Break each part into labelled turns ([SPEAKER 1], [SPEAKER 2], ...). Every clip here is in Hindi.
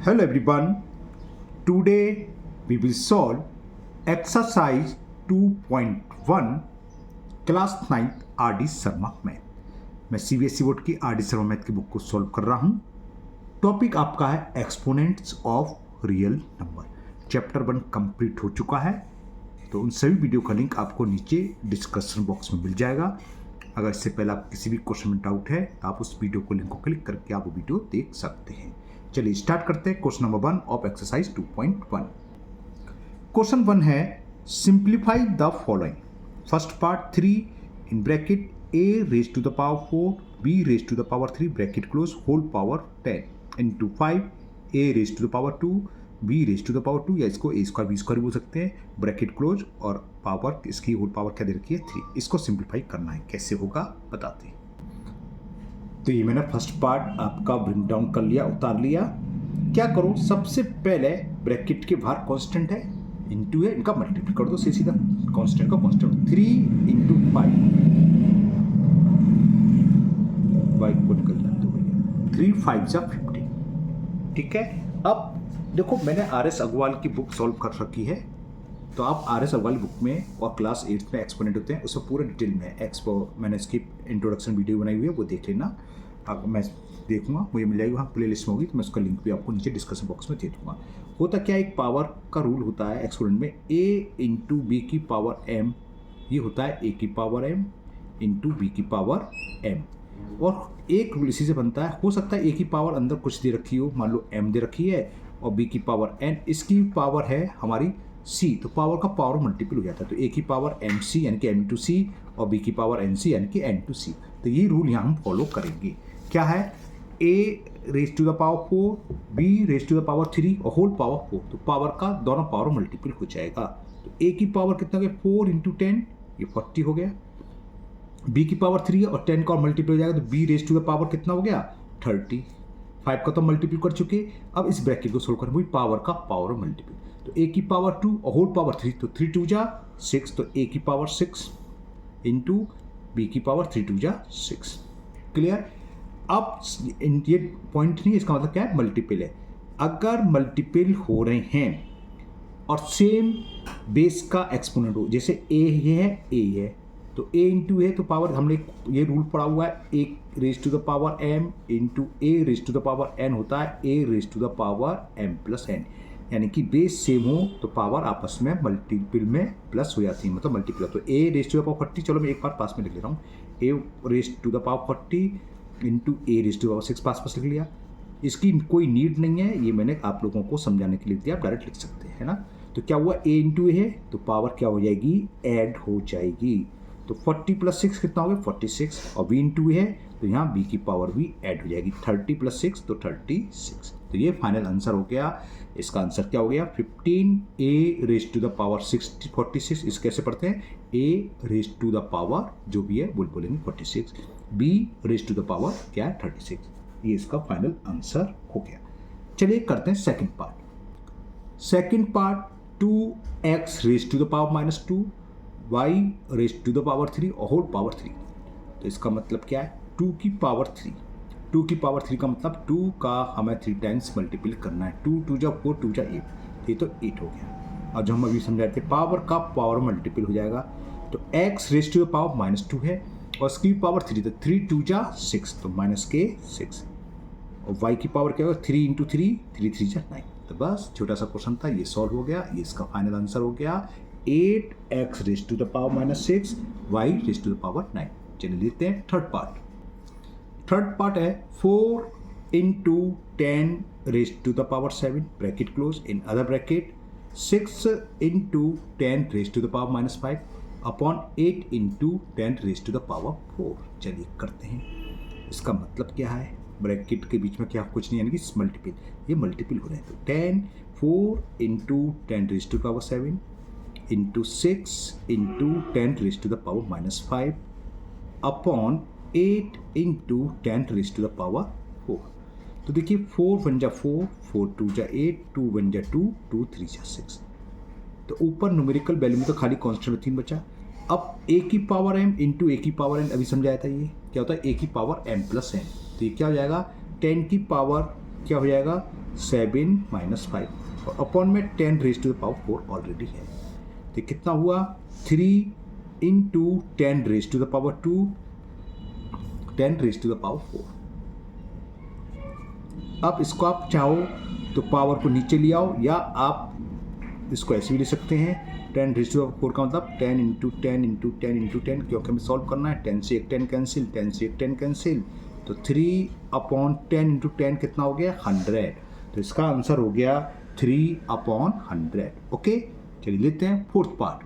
[SPEAKER 1] Hello everyone. Today we will solve exercise 2.1 class 9th R D Sharma math. मैं सीबीएसई बोर्ड की आर डी शर्मा मैथ की बुक को सॉल्व कर रहा हूँ। टॉपिक आपका है exponents of real number. Chapter 1 complete हो चुका है, तो उन सभी वीडियो का लिंक आपको नीचे डिस्क्रिप्शन बॉक्स में मिल जाएगा। अगर इससे पहले आप किसी भी क्वेश्चन में डाउट है तो आप उस वीडियो को लिंक को क्लिक करके आप वो वीडियो देख सकते हैं। चलिए स्टार्ट करते हैं। Question number 1 of exercise 2.1। Question 1 है simplify the following. First part 3 in bracket a raise to the power 4 b raise to the power 3 bracket close whole power 10 into 5 a raise to the power 2 b raise to the power 2, या इसको a स्क्वायर b स्क्वायर बोल सकते हैं, ब्रैकेट क्लोज और पावर इसकी होल पावर क्या दे रखी है 3। इसको सिंप्लीफाई करना है, कैसे होगा बताते हैं। तो ये मैंने फर्स्ट पार्ट आपका ब्रिंग डाउन कर लिया, उतार लिया। क्या करो, सबसे पहले ब्रैकेट के बाहर कांस्टेंट है, इनटू है, इनका मल्टीप्लाई कर दो सीधा कांस्टेंट का कांस्टेंट 3 इंटू 5 वाई को निकल जाते हो भैया 3 5 जा 50। ठीक है। अब देखो मैंने आर एस अग्रवाल की बुक सॉल्व कर रखी है, तो आप आर एस अग्रवाल बुक में और क्लास 8 में एक्सपोनेंट होते हैं उसमें पूरे डिटेल में एक्सपो मैंने इसकी इंट्रोडक्शन वीडियो बनाई हुई है, वो देख लेना। अगर मैं देखूंगा मुझे मिल जाएगी, वहाँ प्ले लिस्ट में होगी, तो मैं उसका लिंक भी आपको नीचे डिस्कशन बॉक्स में दे दूँगा। होता क्या, एक पावर का रूल होता है एक्सपोनेंट में, a इंटू बी की पावर m, ये होता है a की पावर m इंटू बी की पावर m। और एक रूल इसी से बनता है। हो सकता है a की पावर अंदर कुछ दे रखी हो, मान लो m दे रखी है, और b की पावर n, इसकी पावर है हमारी c, तो पावर का पावर मल्टीपल हो जाता है। तो a की पावर mc यानी कि m इंटू सी, और b की पावर nc यानी कि n टू सी। तो ये रूल यहाँ हम फॉलो करेंगे। क्या है, a raise to the power 4 b raise to the power 3 और होल पावर 4, तो पावर का दोनों पावर मल्टीपल हो जाएगा। तो a की पावर कितना हो गया 4 इंटू 10, ये 40 हो गया। b की पावर 3 और 10 का मल्टीपल हो जाएगा, तो b raise to the power कितना हो गया 30। 5 का तो मल्टीपल कर चुके। अब इस ब्रैकेट को सोल्व करें, वही पावर का पावर मल्टीपल, तो a की पावर 2 और होल पावर 3, तो 3 2 जा 6, तो a की पावर 6 इंटू b की पावर 3 2 जा 6। क्लियर। अब ये पॉइंट नहीं, इसका मतलब क्या है, मल्टीपल है। अगर मल्टीपल हो रहे हैं और सेम बेस का एक्सपोनेंट हो, जैसे a ये है a है, तो a इंटू है, तो पावर हमने ये रूल पढ़ा हुआ है, a raise to the power m into a raise to the power n होता है a raise to the power m plus n, यानी कि बेस सेम हो तो पावर आपस में मल्टीपल में प्लस हो जाती है, मतलब मल्टीपल। तो a raise to the power 40, चलो मैं एक बार पास में लिख ले रहा हूँ, a raise to the power 40 into a raise to the power 6 पास लिख लिया। इसकी कोई नीड नहीं है, ये मैंने आप लोगों को समझाने के लिए दिया, आप डायरेक्ट लिख सकते हैं ना। तो क्या हुआ, a इंटू a है, तो पावर क्या हो जाएगी, ऐड हो जाएगी। तो 40 प्लस 6 कितना हो गया 46, और b इंटू है, तो यहाँ b की पावर भी ऐड हो जाएगी, 30 प्लस 6 तो 36। तो ये फाइनल आंसर हो गया। इसका आंसर क्या हो गया 15a raise to the power 46। इस कैसे पढ़ते हैं, a raise to the power जो भी है बोलेंगे 46, b raise to the power क्या है 36। ये इसका फाइनल आंसर हो गया। चलिए करते हैं second part. Second part 2x raise to the power minus 2 y raise to the power 3 और होल पावर 3। तो इसका मतलब क्या है, 2 की पावर 3, 2 की पावर 3 का मतलब 2 का हमें 3 टाइम्स मल्टीपल करना है। 2 2 जा 4 2 जा 8, ये तो 8 हो गया। और जो हम अभी समझाए थे, पावर का पावर मल्टीपल हो जाएगा, तो x raise to the power minus 2 है और इसकी पावर 3, तो 3 2 जा 6, तो माइनस के 6, और y की पावर क्या होगा 3 इंटू 3 3 3 जा 9। तो बस छोटा सा क्वेश्चन था, ये सॉल्व हो गया। ये इसका फाइनल आंसर हो गया 8x raise to the power minus 6 y raise to the power 9। चलिए लेते हैं थर्ड पार्ट। थर्ड पार्ट है 4 into 10 raise to the power 7 bracket close in other bracket 6 into 10 raise to the power minus 5 upon 8 into 10 raise to the power 4। चलिए करते हैं। इसका मतलब क्या है, ब्रैकेट के बीच में क्या कुछ नहीं, यानी कि मल्टीपल, ये मल्टीपल हो रहे हैं। तो 10 4 into 10 raise to the power 7 into 6 into 10 raise to the power minus 5 upon 8 into 10 raise to the power 4। तो देखिए 4 1 जा 4, 4 2 जा 8, 2 1 जा 2, 2 3 जा 6। तो ऊपर न्यूमेरिकल वैल्यू में तो खाली कांस्टेंट 3 बचा। अब a की पावर m इंटू a की पावर n, अभी समझाया था, ये क्या होता है a की पावर m प्लस n। तो ये क्या हो जाएगा 10 की पावर क्या हो जाएगा 7 माइनस 5 और अपॉन में 10 raise to the power 4 already है। तो कितना हुआ 3 into 10 raise to the power 2 10 raise to the power 4। अब इसको आप चाहो तो पावर को नीचे ले आओ या आप इसको ऐसे भी ले सकते हैं। 10 रेज टू द पावर 4 का मतलब 10 इंटू 10 इंटू 10 इंटू 10, क्योंकि हमें सॉल्व करना है। 10 से एक 10 कैंसिल, 10 से एक 10 कैंसिल, तो 3 अपॉन 10 इंटू 10 कितना हो गया 100। तो इसका आंसर हो गया 3 अपॉन 100। ओके, चलिए लेते हैं फोर्थ पार्ट।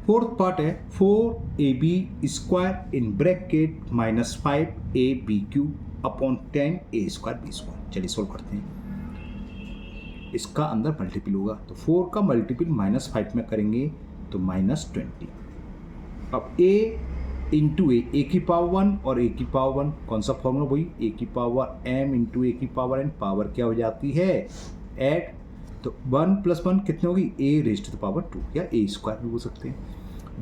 [SPEAKER 1] फोर्थ पार्ट है 4ab square in bracket minus 5ab³ upon 10a square b square. चलिए सोल्व करते हैं। इसका अंदर मल्टीपल होगा तो 4 का मल्टीपल -5 में करेंगे तो -20। अब a इंटू ए की पावर 1 और a की पावर 1 कौन सा फॉर्मूला, वही a की पावर m इंटू a की पावर n। पावर क्या हो जाती है ऐड, तो 1 + 1 कितने होगी a raise to the power 2 या a स्क्वायर भी बोल सकते हैं।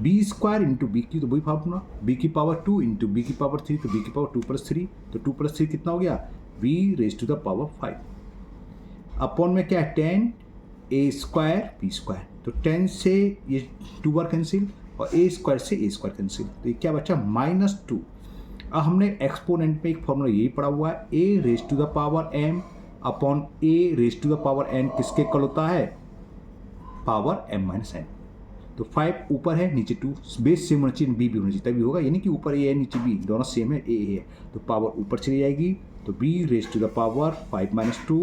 [SPEAKER 1] b स्क्वायर इंटू b की, तो वही फॉर्मूला b की पावर 2 इंटू b की पावर 3, तो b की पावर 2 + 3, तो 2 + 3 कितना हो गया b raise to the power 5 upon में क्या है 10 a स्क्वायर b स्क्वायर। तो 10 से ये 2 बार कैंसिल और a स्क्वायर से a स्क्वायर कैंसिल, तो ये क्या बचा -2। अब हमने एक्सपोनेंट में एक फॉर्मूला यही पढ़ा हुआ है a raise to the power m upon a raise to the power n किसके इक्वल होता है पावर m - n। तो 5 ऊपर है नीचे 2, बेस सेम होना चाहिए, b भी होना चाहिए तभी होगा, यानी कि ऊपर a है नीचे b दोनों सेम है, a है तो पावर ऊपर चली जाएगी, तो b raise to the power 5 - 2,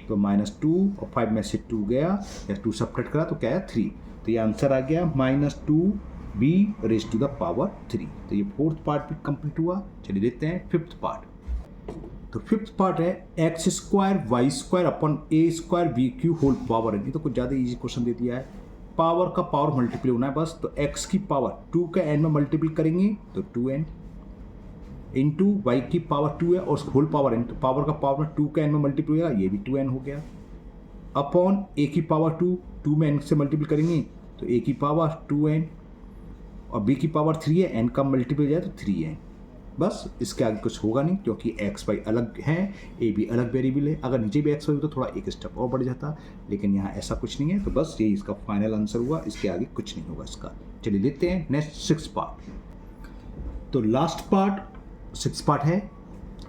[SPEAKER 1] तो -2 और 5 में से 2 गया या 2 सब्ट्रैक्ट करा तो क्या है 3। तो ये आंसर आ गया -2b raise to the power 3। तो ये फोर्थ पार्ट भी कंप्लीट हुआ। चलिए देखते हैं फिफ्थ पार्ट। तो फिफ्थ पार्ट है x² y² upon a² b³ whole power n। ये तो कुछ ज़्यादा इजी क्वेश्चन दे दिया है। पावर का पावर मल्टीपल होना है बस, तो x की पावर 2 का n में मल्टीपल करेंगे तो 2n इंटू वाई की पावर 2 है और होल पावर n, तो पावर का पावर 2 का n में मल्टीपल होगा, ये भी 2n हो गया। अपॉन a की पावर 2 में n से मल्टीपल करेंगे तो a की पावर 2n और b की पावर 3 है, n का मल्टीपल जाए तो 3n। बस इसके आगे कुछ होगा नहीं, क्योंकि एक्स वाई अलग है, ए भी अलग वेरिएबल है। अगर नीचे भी एक्स वाई हो तो थोड़ा एक स्टेप और बढ़ जाता, लेकिन यहाँ ऐसा कुछ नहीं है। तो बस ये इसका फाइनल आंसर हुआ, इसके आगे कुछ नहीं होगा इसका। चलिए लेते हैं नेक्स्ट 6 पार्ट। तो लास्ट पार्ट 6 पार्ट है,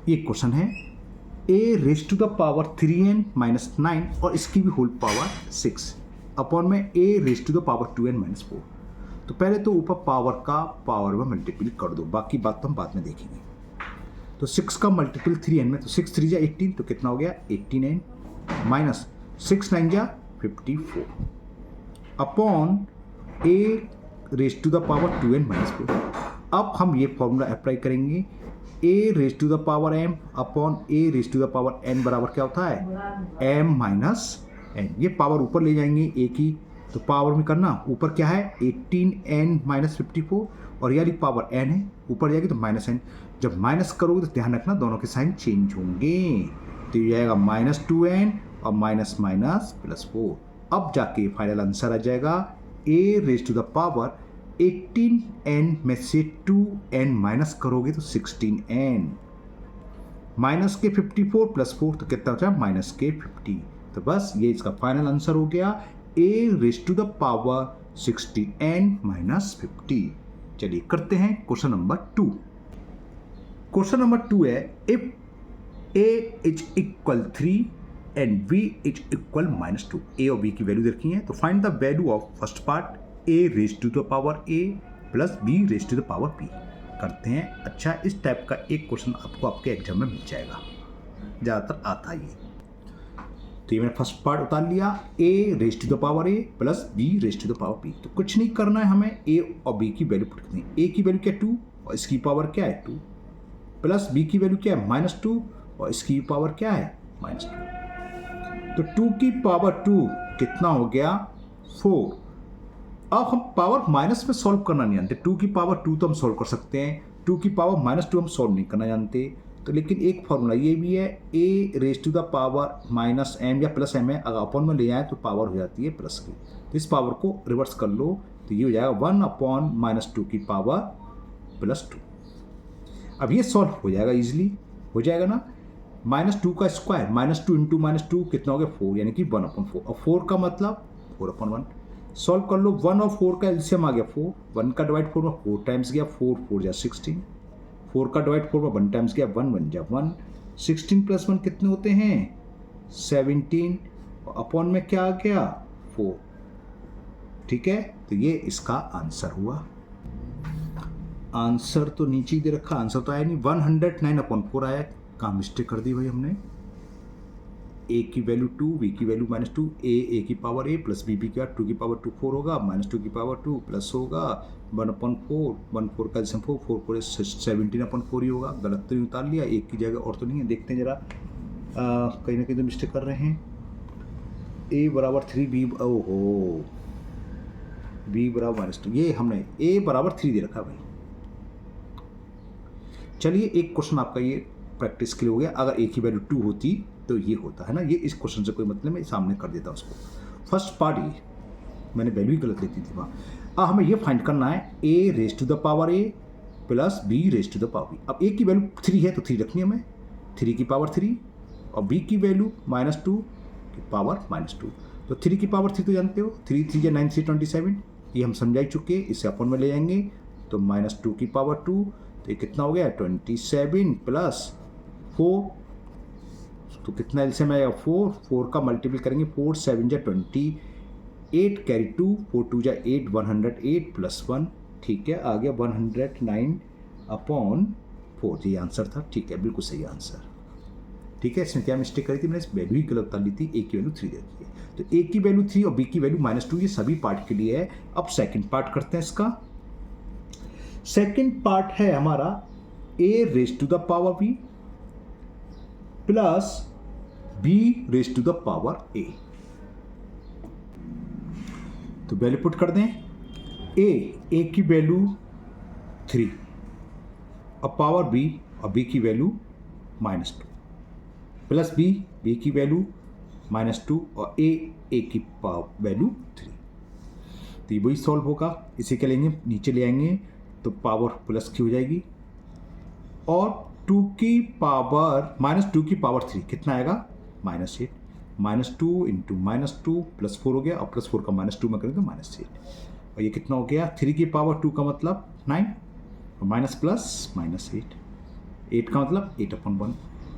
[SPEAKER 1] ये क्वेश्चन है a raise to the power 3n - 9 और इसकी भी होल पावर 6 अपॉन में a raise to the power 2n - 4। तो पहले तो ऊपर पावर का पावर में मल्टीपल कर दो, बाकी बात तो हम बाद में देखेंगे। तो 6 का मल्टीपल 3n में, तो 6 3 जा 18, तो कितना हो गया 18n माइनस 6 9 जा 54 upon a raise to the power 2n - 4। अब हम ये फॉर्मूला अप्लाई करेंगे, a raise to the power m upon a raise to the power n बराबर क्या होता है m - n। ये पावर ऊपर ले जाएंगे a की, तो पावर में करना ऊपर क्या है 18n - 54 और यानी पावर n है, ऊपर जाएगी तो -n। जब माइनस करोगे तो ध्यान रखना दोनों के साइन चेंज होंगे, तो ये जाएगा -2n और +4। अब जाके फाइनल आंसर आ जाएगा a raise to the power 18n में से 2n माइनस करोगे तो 16n माइनस के 54 + 4 तो कितना बचा -50। तो बस ये इसका फाइनल आंसर हो गया a raise to the power 16n - 50। चलिए करते हैं क्वेश्चन नंबर 2। क्वेश्चन नंबर 2 है if a is equal 3 and b is equal -2। a और b की वैल्यू देखी है, तो find the value of first part a raise to the power a plus b raise to the power b करते हैं। अच्छा, इस टाइप का एक क्वेश्चन आपको आपके एग्जाम में मिल जाएगा, ज़्यादातर आता है ये। तो ये मैंने फर्स्ट पार्ट उतार लिया, a raise to the power a plus b raise to the power b। तो कुछ नहीं करना है हमें, a और b की वैल्यू पुट करनी है। a की वैल्यू क्या है 2 और इसकी पावर क्या है 2, प्लस b की वैल्यू क्या है -2 और इसकी पावर क्या है -2। तो 2 की पावर 2 कितना हो गया 4। अब हम पावर माइनस में सॉल्व करना नहीं जानते, 2 की पावर 2 तो हम सॉल्व कर सकते हैं, 2 की पावर -2 हम सॉल्व नहीं करना जानते। तो लेकिन एक फॉर्मूला ये भी है, a raise to the power -m या +m है, अगर अपॉन में ले जाए तो पावर हो जाती है प्लस की। तो इस पावर को रिवर्स कर लो तो ये हो जाएगा 1/-2 की पावर +2। अब ये सॉल्व हो जाएगा, इजीली हो जाएगा ना। -2 का स्क्वायर, -2 इंटू -2 कितना हो गया 4, यानी कि 1/4। और 4 का मतलब 4/1। सॉल्व कर लो, 1 और 4 का एलसीएम आ गया 4, 1 का डिवाइड 4 में 4 टाइम्स गया, 4 4 जा 16, 4 का डिवाइड 4 में 1 टाइम्स गया, 1 1 जा 1, 16 प्लस 1 कितने होते हैं 17, अपॉन में क्या आ गया 4। ठीक है, तो ये इसका आंसर हुआ। आंसर तो नीचे ही दे रखा, आंसर तो आया नहीं, 109/4 आया। कहाँ मिस्टेक कर दी भाई हमने, a की वैल्यू 2, b की वैल्यू -2, a की पावर a प्लस b की 2 की पावर 2 4 होगा, -2 की पावर 2 प्लस होगा 1/4, 1/4 का एलसीएम 4, 4 4 17/4 ही होगा। गलत तो नहीं उतार लिया, एक की जगह और तो नहीं है, देखते हैं जरा, कहीं ना कहीं तो मिस्टेक कर रहे हैं। a बराबर 3, b ओहो b बराबर -2, ये हमने a बराबर 3 दे रखा भाई। चलिए एक क्वेश्चन आपका ये प्रैक्टिस के लिए हो गया, अगर a की वैल्यू 2 होती तो ये होता है ना, ये इस क्वेश्चन से कोई मतलब मैं सामने कर देता उसको। फर्स्ट पार्ट ये मैंने वैल्यू ही गलत लेती थी वहाँ। अब हमें ये फाइंड करना है a raise to the power a plus b raise to the power b। अब a की वैल्यू 3 है तो 3 रखनी है हमें, 3 की पावर 3, और b की वैल्यू -2 की पावर -2। तो 3 की पावर 3 तो जानते हो, 3 3 या 9 3 27, ये हम समझा ही चुके, इसे अपन में ले जाएंगे तो -2 की पावर 2, तो ये कितना हो गया 27 प्लस 4, तो कितना एलसीएम आएगा 4, 4 का मल्टीपल करेंगे, 4 7 जा 28, कैरी 2, 4 2 जा 8, 108 प्लस 1, ठीक है, आ गया 109/4, ये आंसर था। ठीक है, बिल्कुल सही आंसर। ठीक है, इसमें क्या मिस्टेक करी थी मैंने, इस वैल्यू ही गलत डाल ली थी, a की वैल्यू 3 दे दी है। तो a की वैल्यू 3 और b की वैल्यू -2, ये सभी पार्ट के लिए है। अब सेकंड पार्ट करते हैं इसका। सेकंड पार्ट है हमारा a raise to the power b plus b raise to the power a। तो वैल्यू पुट कर दें, a की वैल्यू 3 और पावर b और b की वैल्यू -2 प्लस b की वैल्यू -2 और a की वैल्यू 3। तो ये वही सॉल्व होगा, इसे क्या लेंगे नीचे ले आएंगे तो पावर प्लस की हो जाएगी, और 2 की पावर -2 की पावर 3 कितना आएगा -8, -2 इंटू -2 प्लस 4 हो गया, और प्लस 4 का -2 में करें तो -8, और ये कितना हो गया 3 की पावर 2 का मतलब 9, और माइनस प्लस -8, 8 का मतलब 8/1।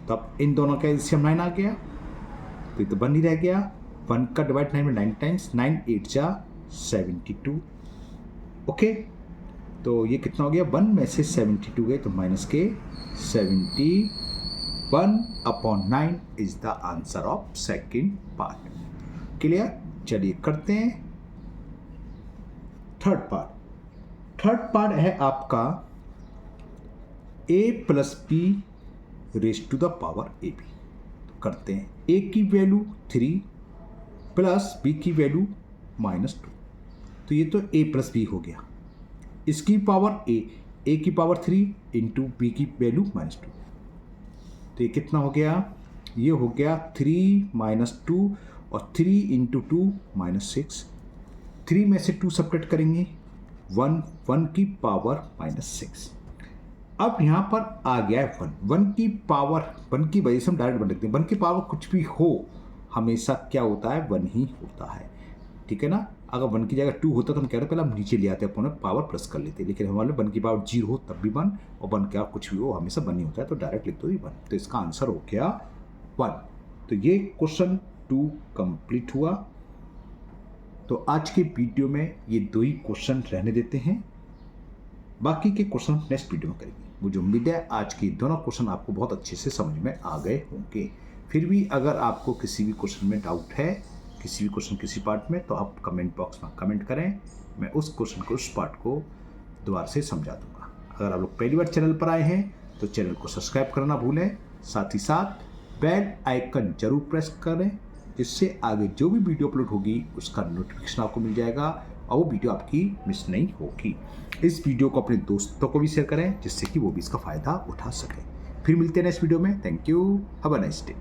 [SPEAKER 1] तब इन दोनों का एलसीएम 9 आ गया, तो ये तो 1 ही रह गया, 1 का डिवाइड 9 में 9 टाइम्स, 9 8 जा 72। ओके, तो ये कितना हो गया 1 में से 72 गए तो माइनस के 71/9 is the answer of second part. Clear, चलिए करते हैं थर्ड पार्ट। थर्ड पार्ट है आपका a plus b raise to the power ab। तो करते हैं, a की वैल्यू 3 प्लस b की वैल्यू -2, तो ये तो a प्लस b हो गया, इसकी पावर a की पावर 3 इंटू b की वैल्यू -2, तो ये कितना हो गया, ये हो गया 3 -2 और 3 इंटू 2 -6, 3 में से 2 सब्ट्रैक्ट करेंगे, 1 की पावर -6। अब यहाँ पर आ गया है 1 की पावर, 1 की वजह से हम डायरेक्ट 1 लिखते हैं, 1 की पावर कुछ भी हो हमेशा क्या होता है 1 ही होता है, ठीक है ना। अगर 1 की जगह 2 होता तो हम कह रहे पहले हम नीचे ले आते अपन पावर प्लस कर लेते, लेकिन हमारे 1 की पावर 0 हो तब भी 1, और 1 क्या कुछ भी हो हमेशा 1 ही होता है, तो डायरेक्ट लिख दो 1। तो इसका आंसर हो गया 1। तो ये क्वेश्चन 2 कंप्लीट हुआ। तो आज के वीडियो में ये 2 ही क्वेश्चन रहने देते हैं, बाकी के क्वेश्चन नेक्स्ट वीडियो में करेंगे। मुझे उम्मीद है आज के दोनों क्वेश्चन आपको बहुत अच्छे से समझ में आ गए होंगे। फिर भी अगर आपको किसी भी क्वेश्चन में डाउट है, किसी भी क्वेश्चन किसी पार्ट में, तो आप कमेंट बॉक्स में कमेंट करें, मैं उस क्वेश्चन को उस पार्ट को दोबारा से समझा दूंगा। अगर आप लोग पहली बार चैनल पर आए हैं तो चैनल को सब्सक्राइब करना भूलें, साथ ही साथ बेल आइकन जरूर प्रेस करें, जिससे आगे जो भी वीडियो अपलोड होगी उसका नोटिफिकेशन आपको मिल जाएगा और वो वीडियो आपकी मिस नहीं होगी। इस वीडियो को अपने दोस्तों को भी शेयर करें, जिससे कि वो भी इसका फ़ायदा उठा सकें। फिर मिलते हैं नेक्स्ट वीडियो में। Thank you, have a nice day.